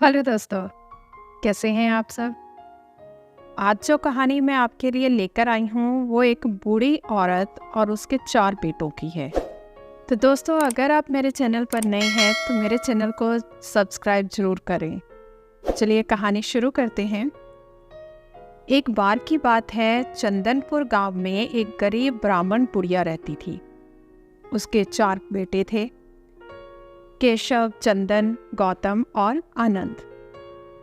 Hello दोस्तों, कैसे हैं आप सब। आज जो कहानी मैं आपके लिए लेकर आई हूँ वो एक बूढ़ी औरत और उसके 4 बेटों की है। तो दोस्तों, अगर आप मेरे चैनल पर नए हैं तो मेरे चैनल को सब्सक्राइब जरूर करें। चलिए कहानी शुरू करते हैं। एक बार की बात है, चंदनपुर गांव में एक गरीब ब्राह्मण बुढ़िया रहती थी। उसके 4 बेटे थे, केशव, चंदन, गौतम और आनंद।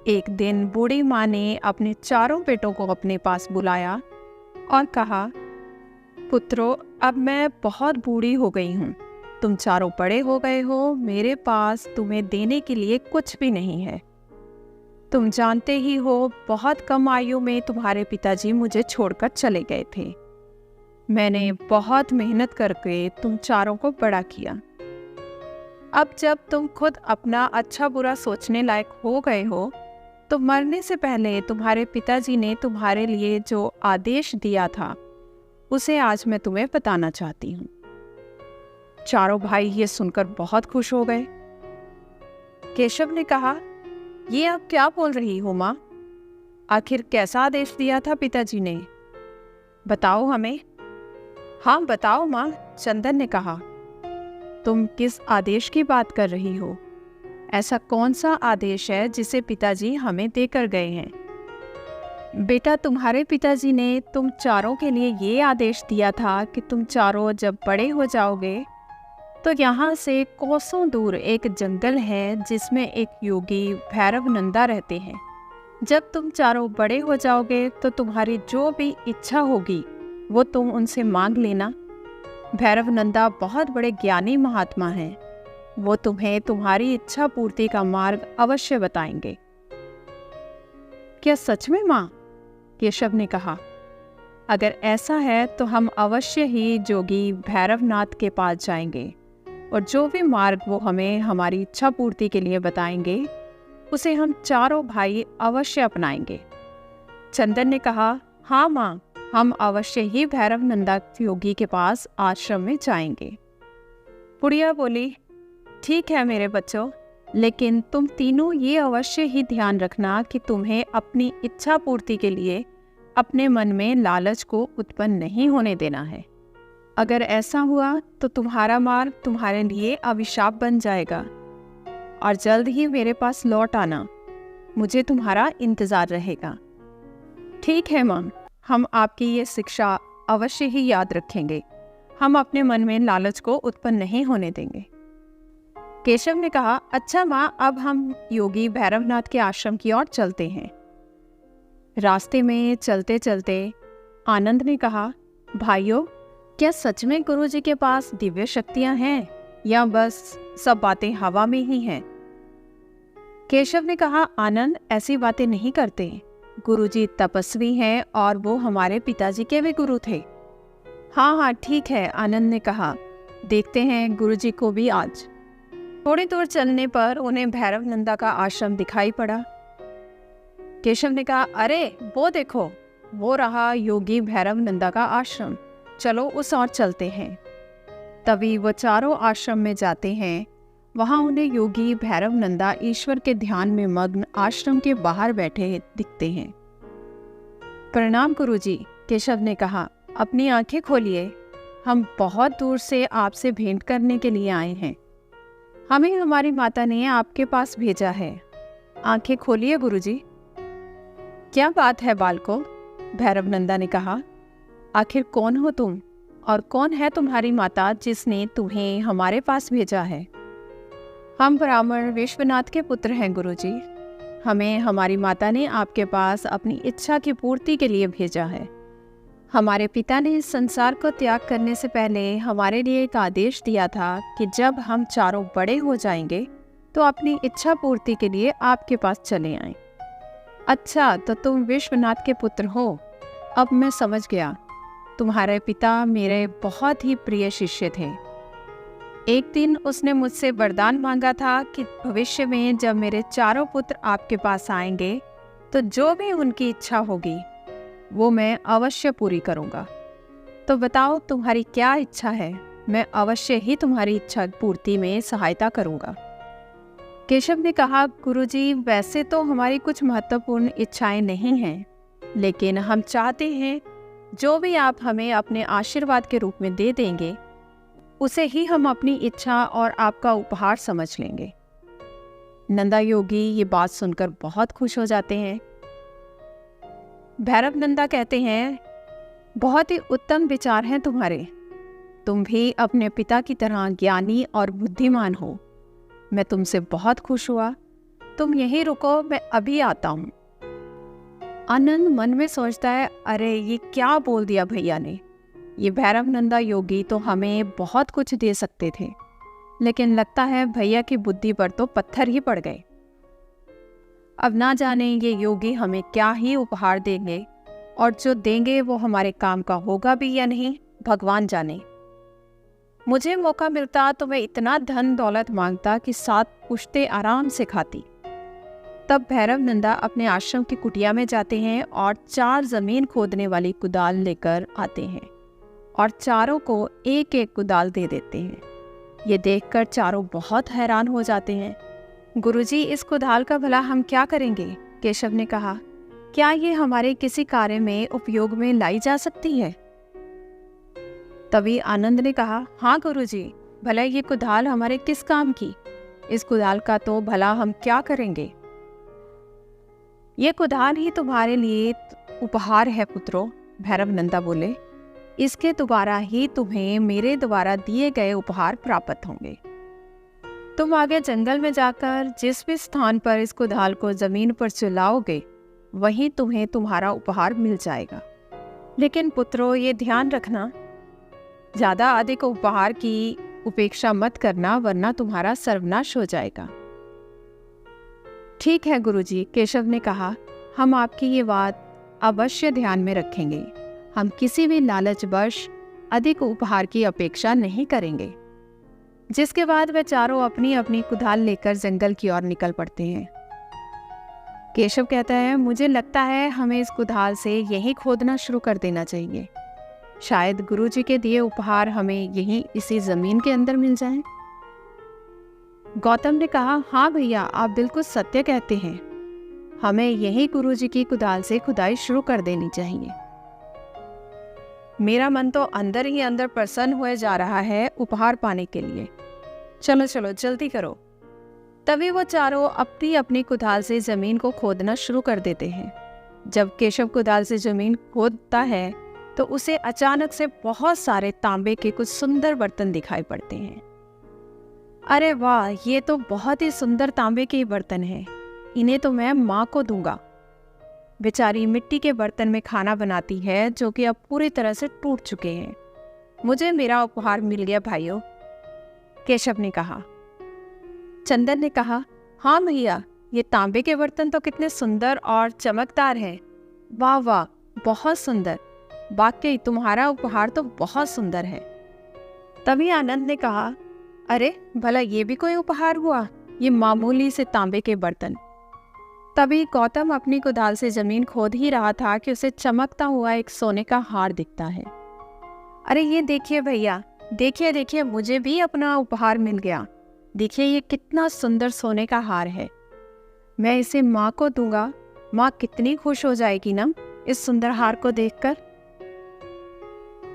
एक दिन बूढ़ी माँ ने अपने 4 बेटों को अपने पास बुलाया और कहा, पुत्रों, अब मैं बहुत बूढ़ी हो गई हूँ। तुम चारों बड़े हो गए हो, मेरे पास तुम्हें देने के लिए कुछ भी नहीं है। तुम जानते ही हो, बहुत कम आयु में तुम्हारे पिताजी मुझे छोड़कर चले गए थे। मैंने बहुत मेहनत करके तुम चारों को बड़ा किया। अब जब तुम खुद अपना अच्छा बुरा सोचने लायक हो गए हो, तो मरने से पहले तुम्हारे पिताजी ने तुम्हारे लिए जो आदेश दिया था उसे आज मैं तुम्हें बताना चाहती हूँ। चारों भाई ये सुनकर बहुत खुश हो गए। केशव ने कहा, ये आप क्या बोल रही हो माँ? आखिर कैसा आदेश दिया था पिताजी ने? बताओ हमें। हाँ बताओ माँ, चंदन ने कहा। तुम किस आदेश की बात कर रही हो? ऐसा कौन सा आदेश है जिसे पिताजी हमें देकर गए हैं? बेटा, तुम्हारे पिताजी ने तुम चारों के लिए ये आदेश दिया था कि तुम चारों जब बड़े हो जाओगे तो यहाँ से कोसों दूर एक जंगल है जिसमें एक योगी भैरव नंदा रहते हैं। जब तुम चारों बड़े हो जाओगे तो तुम्हारी जो भी इच्छा होगी वो तुम उनसे मांग लेना। भैरव नंदा बहुत बड़े ज्ञानी महात्मा हैं। वो तुम्हें तुम्हारी इच्छा पूर्ति का मार्ग अवश्य बताएंगे। क्या सच में माँ? केशव ने कहा। अगर ऐसा है तो हम अवश्य ही जोगी भैरवनाथ के पास जाएंगे और जो भी मार्ग वो हमें हमारी इच्छा पूर्ति के लिए बताएंगे उसे हम चारों भाई अवश्य अपनाएंगे। चंदन ने कहा, हाँ माँ, हम अवश्य ही भैरव नंदा योगी के पास आश्रम में जाएंगे। बुढ़िया बोली, ठीक है मेरे बच्चों, लेकिन तुम तीनों ये अवश्य ही ध्यान रखना कि तुम्हें अपनी इच्छा पूर्ति के लिए अपने मन में लालच को उत्पन्न नहीं होने देना है। अगर ऐसा हुआ तो तुम्हारा मार्ग तुम्हारे लिए अभिशाप बन जाएगा। और जल्द ही मेरे पास लौट आना, मुझे तुम्हारा इंतजार रहेगा। ठीक है माँ, हम आपकी ये शिक्षा अवश्य ही याद रखेंगे। हम अपने मन में लालच को उत्पन्न नहीं होने देंगे। केशव ने कहा, अच्छा माँ, अब हम योगी भैरवनाथ के आश्रम की ओर चलते हैं। रास्ते में चलते चलते आनंद ने कहा, भाइयों, क्या सच में गुरुजी के पास दिव्य शक्तियां हैं या बस सब बातें हवा में ही हैं? केशव ने कहा, आनंद, ऐसी बातें नहीं करते। गुरुजी तपस्वी हैं और वो हमारे पिताजी के भी गुरु थे। हाँ हाँ ठीक है, आनंद ने कहा। देखते हैं गुरुजी को भी आज। थोड़ी दूर चलने पर उन्हें भैरव नंदा का आश्रम दिखाई पड़ा। केशव ने कहा, अरे वो देखो, वो रहा योगी भैरव नंदा का आश्रम। चलो उस ओर चलते हैं। तभी वो चारों आश्रम में जाते हैं। वहां उन्हें योगी भैरव नंदा ईश्वर के ध्यान में मग्न आश्रम के बाहर बैठे दिखते हैं। प्रणाम गुरुजी, केशव ने कहा। अपनी आंखें खोलिए, हम बहुत दूर से आपसे भेंट करने के लिए आए हैं। हमें हमारी माता ने आपके पास भेजा है। आंखें खोलिए गुरुजी। क्या बात है बालको, भैरव नंदा ने कहा। आखिर कौन हो तुम और कौन है तुम्हारी माता जिसने तुम्हें हमारे पास भेजा है? हम ब्राह्मण विश्वनाथ के पुत्र हैं गुरुजी। हमें हमारी माता ने आपके पास अपनी इच्छा की पूर्ति के लिए भेजा है। हमारे पिता ने इस संसार को त्याग करने से पहले हमारे लिए एक आदेश दिया था कि जब हम चारों बड़े हो जाएंगे तो अपनी इच्छा पूर्ति के लिए आपके पास चले आएं। अच्छा, तो तुम विश्वनाथ के पुत्र हो। अब मैं समझ गया। तुम्हारे पिता मेरे बहुत ही प्रिय शिष्य थे। एक दिन उसने मुझसे वरदान मांगा था कि भविष्य में जब मेरे चारों पुत्र आपके पास आएंगे तो जो भी उनकी इच्छा होगी वो मैं अवश्य पूरी करूंगा। तो बताओ तुम्हारी क्या इच्छा है? मैं अवश्य ही तुम्हारी इच्छा पूर्ति में सहायता करूंगा। केशव ने कहा, गुरुजी वैसे तो हमारी कुछ महत्वपूर्ण इच्छाएं नहीं हैं, लेकिन हम चाहते हैं जो भी आप हमें अपने आशीर्वाद के रूप में दे देंगे उसे ही हम अपनी इच्छा और आपका उपहार समझ लेंगे। नंदा योगी ये बात सुनकर बहुत खुश हो जाते हैं। भैरव नंदा कहते हैं, बहुत ही उत्तम विचार हैं तुम्हारे। तुम भी अपने पिता की तरह ज्ञानी और बुद्धिमान हो। मैं तुमसे बहुत खुश हुआ। तुम यहीं रुको, मैं अभी आता हूँ। आनंद मन में सोचता है, अरे ये क्या बोल दिया भैया ने। ये भैरव नंदा योगी तो हमें बहुत कुछ दे सकते थे, लेकिन लगता है भैया की बुद्धि पर तो पत्थर ही पड़ गए। अब ना जाने ये योगी हमें क्या ही उपहार देंगे, और जो देंगे वो हमारे काम का होगा भी या नहीं, भगवान जाने। मुझे मौका मिलता तो मैं इतना धन दौलत मांगता कि 7 पुश्ते आराम से खाती। तब भैरव नंदा अपने आश्रम की कुटिया में जाते हैं और 4 जमीन खोदने वाली कुदाल लेकर आते हैं और चारों को एक एक कुदाल दे देते हैं। ये देखकर चारों बहुत हैरान हो जाते हैं। गुरुजी, इस कुदाल का भला हम क्या करेंगे? केशव ने कहा, क्या ये हमारे किसी कार्य में उपयोग में लाई जा सकती है? तभी आनंद ने कहा, हाँ गुरुजी, भला ये कुदाल हमारे किस काम की? इस कुदाल का तो भला हम क्या करेंगे? ये कुदाल ही तुम्हारे लिए उपहार है पुत्रों, भैरव नंदा बोले। इसके द्वारा ही तुम्हें मेरे द्वारा दिए गए उपहार प्राप्त होंगे। तुम आगे जंगल में जाकर जिस भी स्थान पर इस कुदाल को जमीन पर चलाओगे वहीं तुम्हें तुम्हारा उपहार मिल जाएगा। लेकिन पुत्रों, ये ध्यान रखना, ज्यादा अधिक उपहार की उपेक्षा मत करना, वरना तुम्हारा सर्वनाश हो जाएगा। ठीक है गुरुजी, केशव ने कहा, हम आपकी ये बात अवश्य ध्यान में रखेंगे। हम किसी भी लालचवश अधिक उपहार की अपेक्षा नहीं करेंगे। जिसके बाद वे चारों अपनी अपनी कुदाल लेकर जंगल की ओर निकल पड़ते हैं। केशव कहता है, मुझे लगता है हमें इस कुदाल से यही खोदना शुरू कर देना चाहिए। शायद गुरुजी के दिए उपहार हमें यहीं इसी जमीन के अंदर मिल जाएं। गौतम ने कहा, हाँ भैया, आप बिल्कुल सत्य कहते हैं। हमें यही गुरुजी की कुदाल से खुदाई शुरू कर देनी चाहिए। मेरा मन तो अंदर ही अंदर प्रसन्न हुए जा रहा है उपहार पाने के लिए। चलो चलो जल्दी करो। तभी वो चारों अपनी अपनी कुदाल से जमीन को खोदना शुरू कर देते हैं। जब केशव कुदाल से जमीन खोदता है तो उसे अचानक से बहुत सारे तांबे के कुछ सुंदर बर्तन दिखाई पड़ते हैं। अरे वाह, ये तो बहुत ही सुंदर तांबे के बर्तन हैं। इन्हें तो मैं माँ को दूंगा। बेचारी मिट्टी के बर्तन में खाना बनाती है जो कि अब पूरी तरह से टूट चुके हैं। मुझे मेरा उपहार मिल गया भाइयों, केशव ने कहा। चंदन ने कहा, हाँ भैया, ये तांबे के बर्तन तो कितने सुंदर और चमकदार हैं। वाह वाह, बहुत सुंदर। वाकई तुम्हारा उपहार तो बहुत सुंदर है। तभी आनंद ने कहा, अरे भला ये भी कोई उपहार हुआ? ये मामूली से तांबे के बर्तन। तभी गौतम अपनी कुदाल से जमीन खोद ही रहा था कि उसे चमकता हुआ एक सोने का हार दिखता है। अरे ये देखिए भैया, देखिए देखिए, मुझे भी अपना उपहार मिल गया। देखिए ये कितना सुंदर सोने का हार है। मैं इसे माँ को दूंगा। माँ कितनी खुश हो जाएगी ना इस सुंदर हार को देखकर।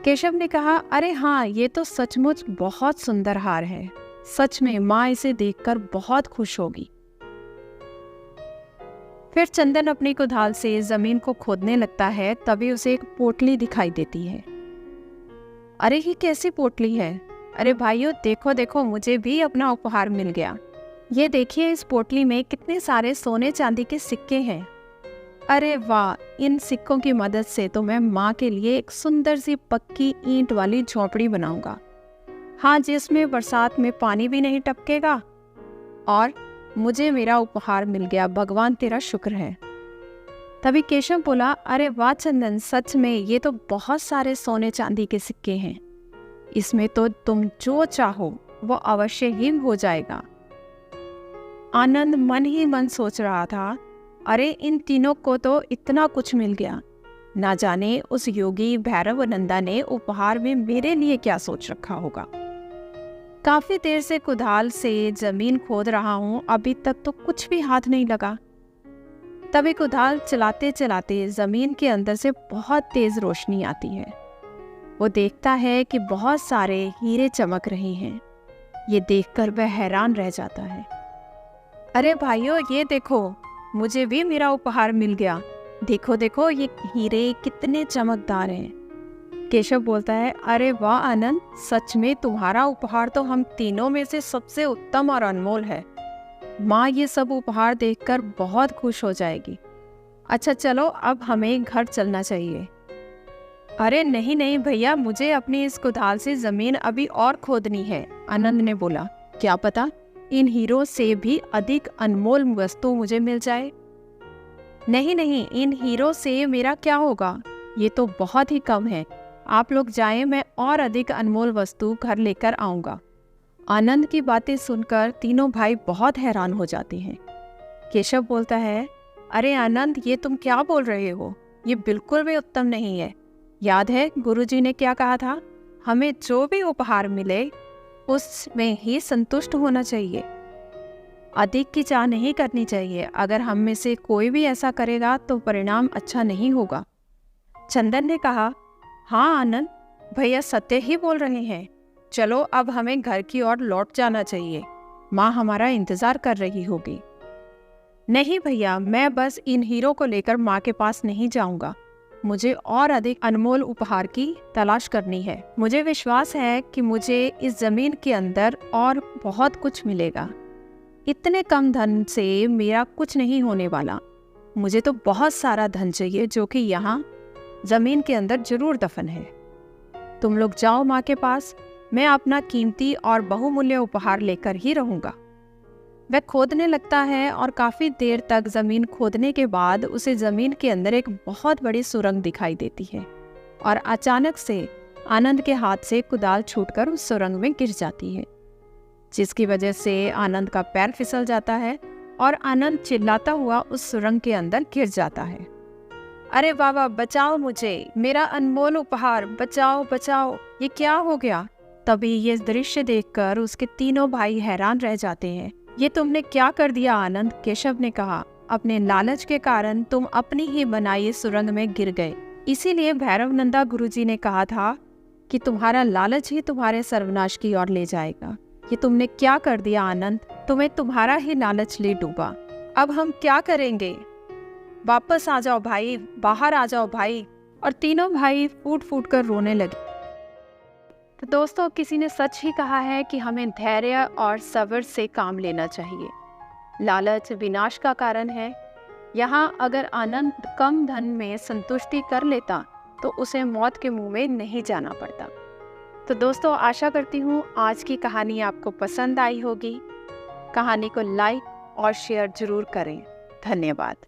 केशव ने कहा, अरे हाँ, ये तो सचमुच बहुत सुंदर हार है। सच में माँ इसे देखकर बहुत खुश होगी। फिर चंदन अपनी कुदाल से जमीन को खोदने लगता है। तभी उसे एक पोटली दिखाई देती है। अरे ये कैसी पोटली है? अरे भाइयों, देखो देखो, मुझे भी अपना उपहार मिल गया। ये देखिए, इस पोटली में कितने सारे सोने चांदी के सिक्के हैं। अरे वाह, इन सिक्कों की मदद से तो मैं माँ के लिए एक सुंदर सी पक्की ईंट वाली झोपड़ी बनाऊंगा। हाँ, जिसमें बरसात में पानी भी नहीं टपकेगा। और मुझे मेरा उपहार मिल गया, भगवान तेरा शुक्र है। तभी केशव बोला, अरे वाह चंदन, सच में ये तो बहुत सारे सोने चांदी के सिक्के हैं। इसमें तो तुम जो चाहो वो अवश्य ही हो जाएगा। आनंद मन ही मन सोच रहा था, अरे इन तीनों को तो इतना कुछ मिल गया। ना जाने उस योगी भैरव नंदा ने उपहार में मेरे लिए क्या सोच रखा होगा। काफी देर से कुदाल से जमीन खोद रहा हूँ, अभी तक तो कुछ भी हाथ नहीं लगा। तभी कुदाल चलाते चलाते जमीन के अंदर से बहुत तेज रोशनी आती है। वो देखता है कि बहुत सारे हीरे चमक रहे हैं। ये देखकर वह हैरान रह जाता है। अरे भाइयों, ये देखो, मुझे भी मेरा उपहार मिल गया। देखो देखो, ये हीरे कितने चमकदार हैं। केशव बोलता है, अरे वाह आनंद, सच में तुम्हारा उपहार तो हम तीनों में से सबसे उत्तम और अनमोल है। माँ ये सब उपहार देखकर बहुत खुश हो जाएगी। अच्छा चलो, अब हमें घर चलना चाहिए। अरे नहीं नहीं भैया, मुझे अपनी इस कुदाल से जमीन अभी और खोदनी है, आनंद ने बोला। क्या पता इन हीरों से भी अधिक अनमोल वस्तु मुझे मिल जाए। नहीं नहीं, इन हीरों से मेरा क्या होगा, ये तो बहुत ही कम है। आप लोग जाएं, मैं और अधिक अनमोल वस्तु घर लेकर आऊंगा। आनंद की बातें सुनकर तीनों भाई बहुत हैरान हो जाते हैं। केशव बोलता है, अरे आनंद, ये तुम क्या बोल रहे हो, ये बिल्कुल भी उत्तम नहीं है। याद है गुरुजी ने क्या कहा था, हमें जो भी उपहार मिले उसमें ही संतुष्ट होना चाहिए, अधिक की चाह नहीं करनी चाहिए। अगर हम में से कोई भी ऐसा करेगा तो परिणाम अच्छा नहीं होगा। चंदन ने कहा, हाँ आनंद, भैया सत्य ही बोल रहे हैं। चलो अब हमें घर की ओर लौट जाना चाहिए, माँ हमारा इंतजार कर रही होगी। नहीं भैया, मैं बस इन हीरो को लेकर माँ के पास नहीं जाऊंगा। मुझे और अधिक अनमोल उपहार की तलाश करनी है। मुझे विश्वास है कि मुझे इस जमीन के अंदर और बहुत कुछ मिलेगा। इतने कम धन से मेरा कुछ नहीं होने वाला। मुझे तो बहुत सारा धन चाहिए जो कि यहाँ जमीन के अंदर जरूर दफन है। तुम लोग जाओ माँ के पास, मैं अपना कीमती और बहुमूल्य उपहार लेकर ही रहूंगा। वह खोदने लगता है और काफी देर तक जमीन खोदने के बाद उसे जमीन के अंदर एक बहुत बड़ी सुरंग दिखाई देती है और अचानक से आनंद के हाथ से कुदाल छूटकर उस सुरंग में गिर जाती है, जिसकी वजह से आनंद का पैर फिसल जाता है और आनंद चिल्लाता हुआ उस सुरंग के अंदर गिर जाता है। अरे बाबा, बचाओ मुझे, मेरा अनमोल उपहार, बचाओ बचाओ, ये क्या हो गया। तभी ये दृश्य देखकर उसके तीनों भाई हैरान रह जाते हैं। ये तुमने क्या कर दिया आनंद, केशव ने कहा। अपने लालच के कारण तुम अपनी ही बनाई सुरंग में गिर गए। इसीलिए भैरवनंदा गुरुजी ने कहा था कि तुम्हारा लालच ही तुम्हारे सर्वनाश की ओर ले जाएगा। ये तुमने क्या कर दिया आनंद, तुम्हें तुम्हारा ही लालच ले डूबा। अब हम क्या करेंगे, वापस आ जाओ भाई, बाहर आ जाओ भाई। और तीनों भाई फूट फूट कर रोने लगे। तो दोस्तों, किसी ने सच ही कहा है कि हमें धैर्य और सब्र से काम लेना चाहिए। लालच विनाश का कारण है। यहाँ अगर आनंद कम धन में संतुष्टि कर लेता तो उसे मौत के मुंह में नहीं जाना पड़ता। तो दोस्तों, आशा करती हूँ आज की कहानी आपको पसंद आई होगी। कहानी को लाइक और शेयर जरूर करें। धन्यवाद।